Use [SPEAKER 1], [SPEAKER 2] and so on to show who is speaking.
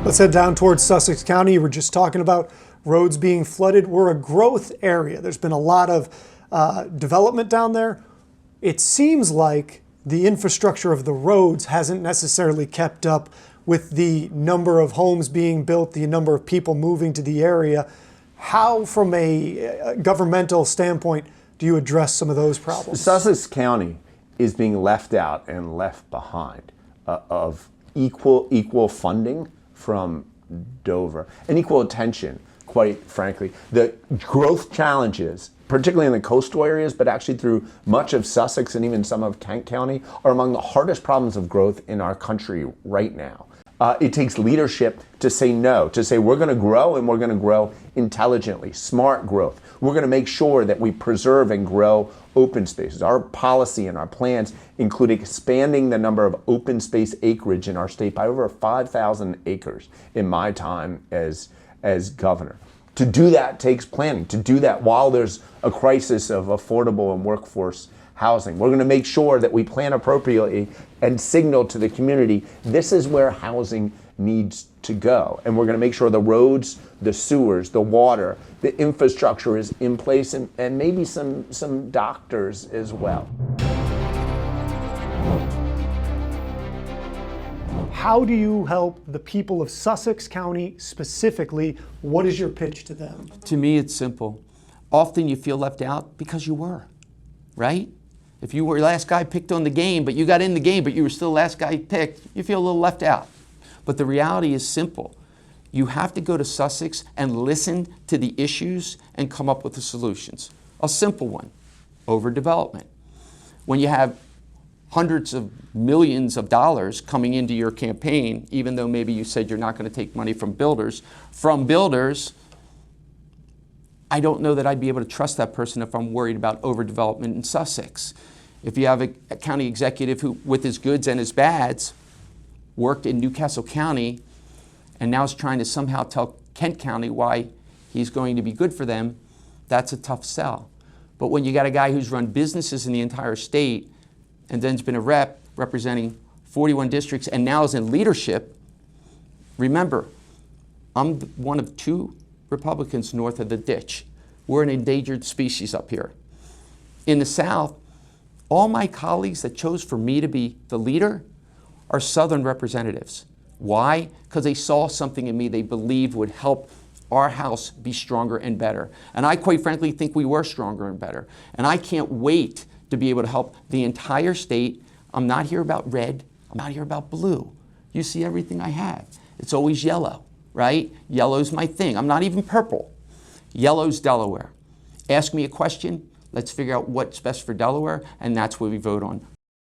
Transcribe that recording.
[SPEAKER 1] Let's head down towards Sussex County. We're just talking about roads being flooded. We're a growth area. There's been a lot of development down there. It seems like the infrastructure of the roads hasn't necessarily kept up with the number of homes being built, the number of people moving to the area. How, from a governmental standpoint, do you address some of those problems?
[SPEAKER 2] Sussex County is being left out and left behind of equal funding from Dover and equal attention, quite frankly. The growth challenges, particularly in the coastal areas, but actually through much of Sussex and even some of Kent County, are among the hardest problems of growth in our country right now. It takes leadership to say no, to say we're going to grow and we're going to grow intelligently, smart growth. We're going to make sure that we preserve and grow open spaces. Our policy and our plans include expanding the number of open space acreage in our state by over 5,000 acres in my time as governor. To do that takes planning. To do that while there's a crisis of affordable and workforce housing. We're going to make sure that we plan appropriately and signal to the community this is where housing needs to go. And we're going to make sure the roads, the sewers, the water, the infrastructure is in place, and maybe some doctors as well.
[SPEAKER 1] How do you help the people of Sussex County specifically? What is your pitch to them?
[SPEAKER 3] To me, it's simple. Often you feel left out because you were, right? If you were the last guy picked on the game, but you got in the game, but you were still the last guy picked, you feel a little left out. But the reality is simple. You have to go to Sussex and listen to the issues and come up with the solutions. A simple one, overdevelopment. When you have hundreds of millions of dollars coming into your campaign, even though maybe you said you're not going to take money from builders, I don't know that I'd be able to trust that person if I'm worried about overdevelopment in Sussex. If you have a county executive who, with his goods and his bads, worked in Newcastle County and now is trying to somehow tell Kent County why he's going to be good for them, that's a tough sell. But when you got a guy who's run businesses in the entire state and then's been a rep representing 41 districts and now is in leadership, remember, I'm one of two Republicans north of the ditch. We're an endangered species up here. In the South, all my colleagues that chose for me to be the leader are Southern representatives. Why? Because they saw something in me they believed would help our house be stronger and better. And I quite frankly think we were stronger and better. And I can't wait to be able to help the entire state. I'm not here about red, I'm not here about blue. You see everything I have. It's always yellow. Right? Yellow's my thing. I'm not even purple. Yellow's Delaware. Ask me a question, let's figure out what's best for Delaware, and that's what we vote on.